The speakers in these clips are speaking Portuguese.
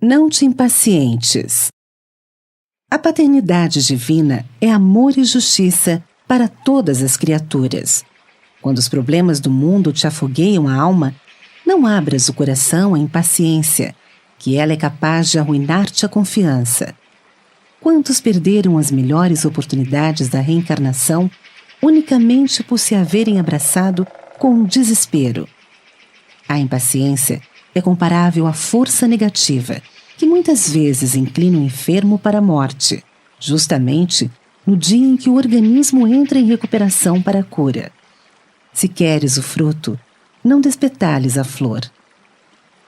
Não te impacientes. A paternidade divina é amor e justiça para todas as criaturas. Quando os problemas do mundo te afogueiam a alma, não abras o coração à impaciência, que ela é capaz de arruinar-te a confiança. Quantos perderam as melhores oportunidades da reencarnação unicamente por se haverem abraçado com o desespero? A impaciência é comparável à força negativa, que muitas vezes inclina o enfermo para a morte, justamente no dia em que o organismo entra em recuperação para a cura. Se queres o fruto, não despetales a flor.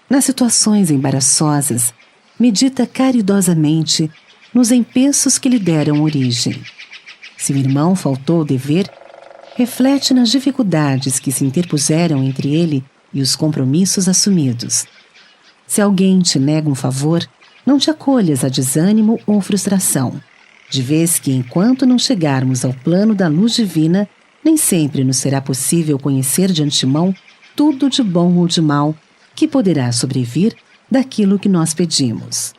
Nas situações embaraçosas, medita caridosamente nos empeços que lhe deram origem. Se o irmão faltou ao dever, reflete nas dificuldades que se interpuseram entre ele e os compromissos assumidos. Se alguém te nega um favor, não te acolhas a desânimo ou frustração, de vez que, enquanto não chegarmos ao plano da luz divina, nem sempre nos será possível conhecer de antemão tudo de bom ou de mal que poderá sobrevir daquilo que nós pedimos.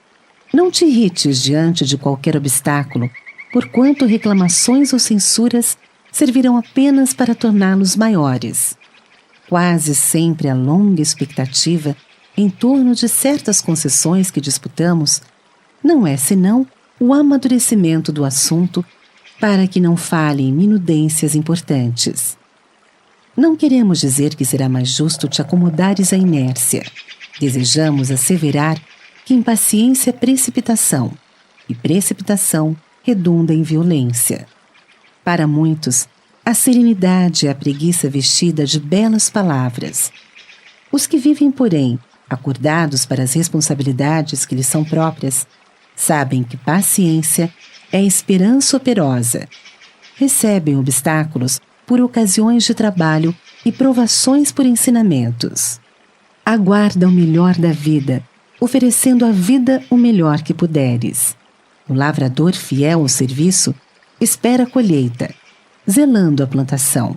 Não te irrites diante de qualquer obstáculo, porquanto reclamações ou censuras servirão apenas para torná-los maiores. Quase sempre a longa expectativa em torno de certas concessões que disputamos não é senão o amadurecimento do assunto para que não fale em minudências importantes. Não queremos dizer que será mais justo te acomodares à inércia. Desejamos asseverar que impaciência é precipitação, e precipitação redunda em violência. Para muitos, a serenidade é a preguiça vestida de belas palavras. Os que vivem, porém, acordados para as responsabilidades que lhes são próprias, sabem que paciência é esperança operosa. Recebem obstáculos por ocasiões de trabalho e provações por ensinamentos. Aguarda o melhor da vida, oferecendo à vida o melhor que puderes. O lavrador fiel ao serviço espera a colheita, zelando a plantação.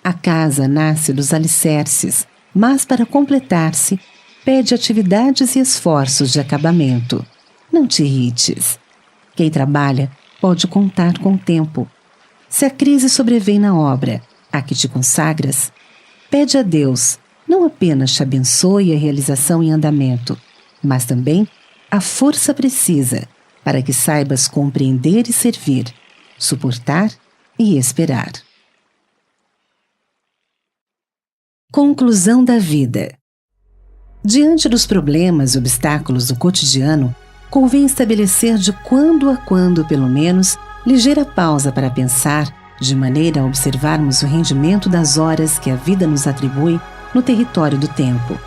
A casa nasce dos alicerces, mas para completar-se, pede atividades e esforços de acabamento. Não te irrites. Quem trabalha pode contar com o tempo. Se a crise sobrevém na obra a que te consagras, pede a Deus não apenas te abençoe a realização em andamento, mas também a força precisa para que saibas compreender e servir, suportar e esperar. Conclusão da vida. Diante dos problemas e obstáculos do cotidiano, convém estabelecer de quando a quando, pelo menos, ligeira pausa para pensar, de maneira a observarmos o rendimento das horas que a vida nos atribui no território do tempo.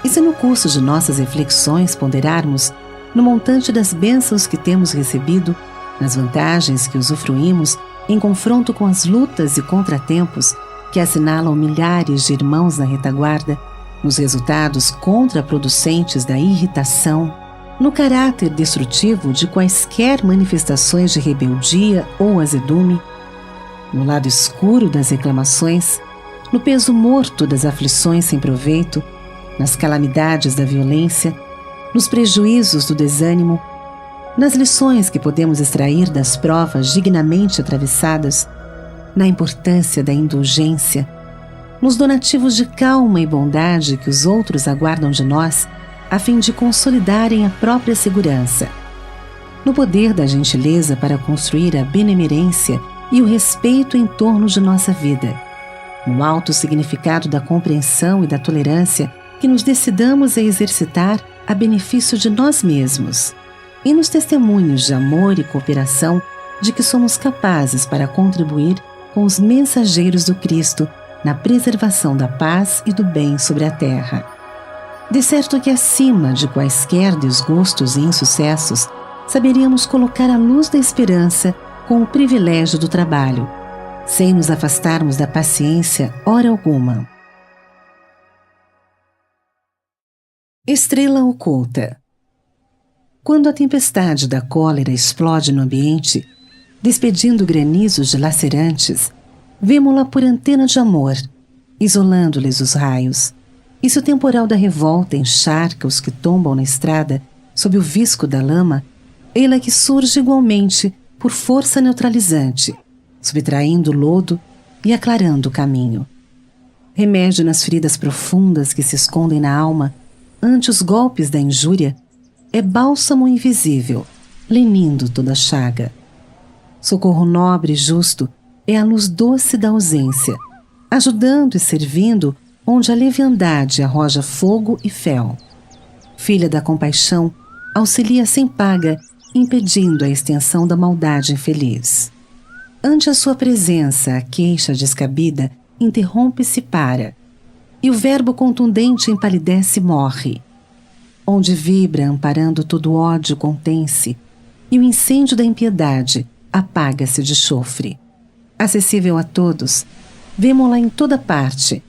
E se no curso de nossas reflexões ponderarmos no montante das bênçãos que temos recebido, nas vantagens que usufruímos em confronto com as lutas e contratempos que assinalam milhares de irmãos na retaguarda, nos resultados contraproducentes da irritação, no caráter destrutivo de quaisquer manifestações de rebeldia ou azedume, no lado escuro das reclamações, no peso morto das aflições sem proveito, nas calamidades da violência, nos prejuízos do desânimo, nas lições que podemos extrair das provas dignamente atravessadas, na importância da indulgência, nos donativos de calma e bondade que os outros aguardam de nós a fim de consolidarem a própria segurança, no poder da gentileza para construir a benemerência e o respeito em torno de nossa vida, no alto significado da compreensão e da tolerância que nos decidamos a exercitar a benefício de nós mesmos, e nos testemunhos de amor e cooperação de que somos capazes para contribuir com os mensageiros do Cristo na preservação da paz e do bem sobre a terra. De certo que acima de quaisquer desgostos e insucessos, saberíamos colocar a luz da esperança com o privilégio do trabalho, sem nos afastarmos da paciência hora alguma. Estrela oculta. Quando a tempestade da cólera explode no ambiente, despedindo granizos dilacerantes, vemo-la por antena de amor, isolando-lhes os raios, E se o temporal da revolta encharca os que tombam na estrada sob o visco da lama, ela que surge igualmente por força neutralizante, subtraindo o lodo e aclarando o caminho. Remédio nas feridas profundas que se escondem na alma ante os golpes da injúria, é bálsamo invisível, lenindo toda a chaga. Socorro nobre e justo é a luz doce da ausência, ajudando e servindo onde a leviandade arroja fogo e fel. Filha da compaixão, auxilia sem paga, impedindo a extensão da maldade infeliz. Ante a sua presença, a queixa descabida interrompe-se e para, e o verbo contundente empalidece e morre. Onde vibra, amparando todo ódio, contém-se, e o incêndio da impiedade apaga-se de chofre. Acessível a todos, vemo-la em toda parte,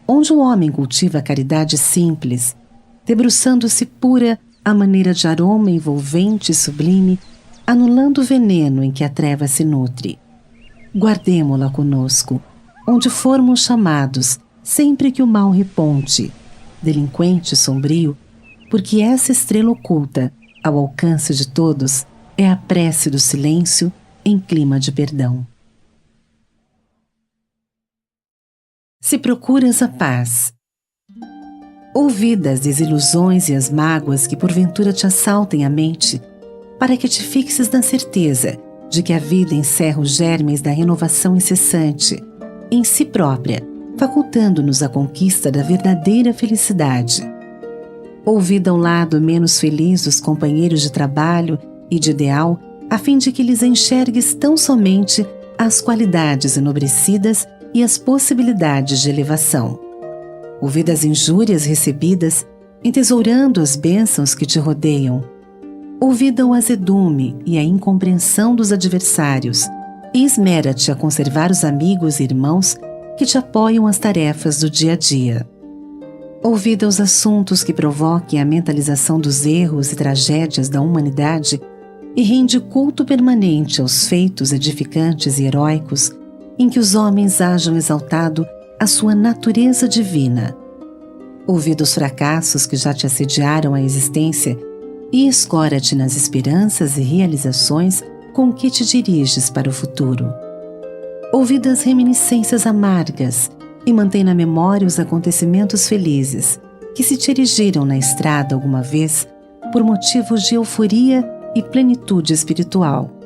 onde o homem cultiva a caridade simples, debruçando-se pura à maneira de aroma envolvente e sublime, anulando o veneno em que a treva se nutre. Guardemo-la conosco, onde formos chamados, sempre que o mal reponte, delinquente sombrio, porque essa estrela oculta, ao alcance de todos, é a prece do silêncio em clima de perdão. Se procuras a paz, ouvidas as desilusões e as mágoas que porventura te assaltem a mente, para que te fixes na certeza de que a vida encerra os germes da renovação incessante, em si própria, facultando-nos a conquista da verdadeira felicidade. Ouvida ao lado menos feliz dos companheiros de trabalho e de ideal, a fim de que lhes enxergues tão somente as qualidades enobrecidas e as possibilidades de elevação. Ouvida as injúrias recebidas, entesourando as bênçãos que te rodeiam. Ouvida o azedume e a incompreensão dos adversários, e esmera-te a conservar os amigos e irmãos que te apoiam as tarefas do dia a dia. Ouvida os assuntos que provoquem a mentalização dos erros e tragédias da humanidade e rende culto permanente aos feitos edificantes e heróicos em que os homens hajam exaltado a sua natureza divina. Ouvida os fracassos que já te assediaram a existência e escora-te nas esperanças e realizações com que te diriges para o futuro. Ouvida as reminiscências amargas e mantém na memória os acontecimentos felizes que se te erigiram na estrada alguma vez por motivos de euforia e plenitude espiritual.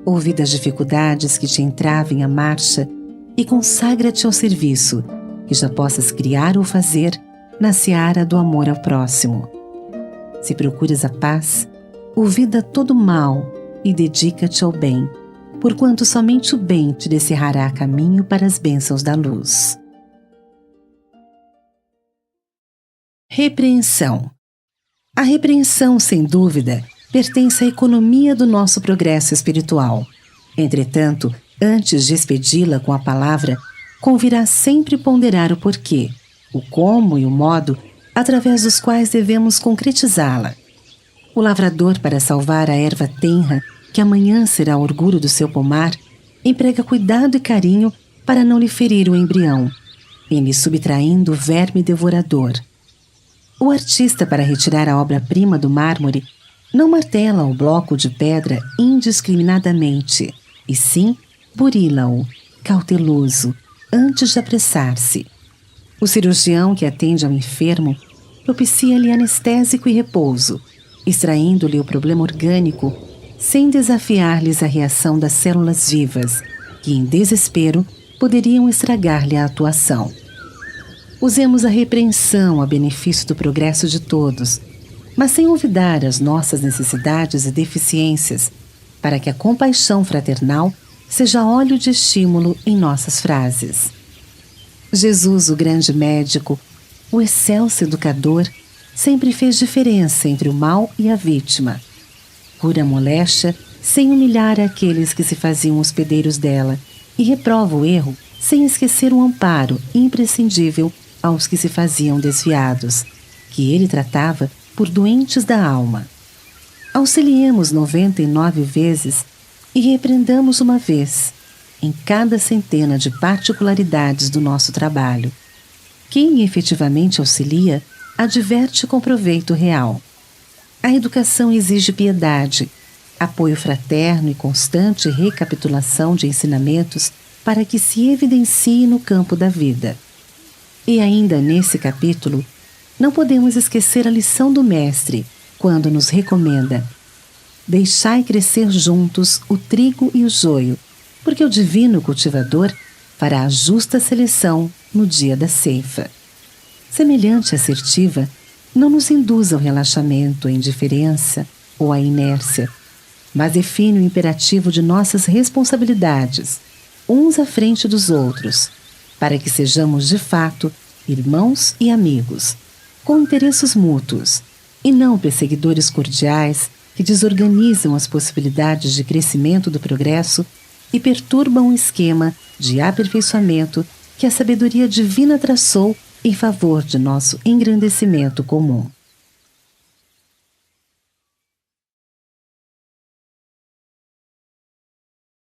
Ouvida as dificuldades que te entravem a marcha e consagra-te ao serviço que já possas criar ou fazer na seara do amor ao próximo. Se procuras a paz, ouvida todo o mal e dedica-te ao bem, porquanto somente o bem te descerrará caminho para as bênçãos da luz. Repreensão. A repreensão, sem dúvida, pertence à economia do nosso progresso espiritual. Entretanto, antes de expedi-la com a palavra, convirá sempre ponderar o porquê, o como e o modo através dos quais devemos concretizá-la. O lavrador, para salvar a erva tenra, que amanhã será orgulho do seu pomar, emprega cuidado e carinho para não lhe ferir o embrião, em lhe subtraindo o verme devorador. O artista, para retirar a obra-prima do mármore, não martela o bloco de pedra indiscriminadamente, e sim burila-o, cauteloso, antes de apressar-se. O cirurgião que atende ao enfermo propicia-lhe anestésico e repouso, extraindo-lhe o problema orgânico, sem desafiar-lhes a reação das células vivas, que em desespero poderiam estragar-lhe a atuação. Usemos a repreensão a benefício do progresso de todos, mas sem olvidar as nossas necessidades e deficiências, para que a compaixão fraternal seja óleo de estímulo em nossas frases. Jesus, o grande médico, o excelso educador, sempre fez diferença entre o mal e a vítima. Cura a moléstia sem humilhar aqueles que se faziam hospedeiros dela e reprova o erro sem esquecer o amparo imprescindível aos que se faziam desviados, que ele tratava por doentes da alma. Auxiliemos 99 vezes e repreendamos uma vez, em cada centena de particularidades do nosso trabalho. Quem efetivamente auxilia, adverte com proveito real. A educação exige piedade, apoio fraterno e constante recapitulação de ensinamentos para que se evidencie no campo da vida. E ainda nesse capítulo, não podemos esquecer a lição do Mestre, quando nos recomenda: deixai crescer juntos o trigo e o joio, porque o divino cultivador fará a justa seleção no dia da ceifa. Semelhante assertiva não nos induz ao relaxamento, à indiferença ou à inércia, mas define o imperativo de nossas responsabilidades, uns à frente dos outros, para que sejamos de fato irmãos e amigos, com interesses mútuos, e não perseguidores cordiais que desorganizam as possibilidades de crescimento do progresso e perturbam o esquema de aperfeiçoamento que a sabedoria divina traçou em favor de nosso engrandecimento comum.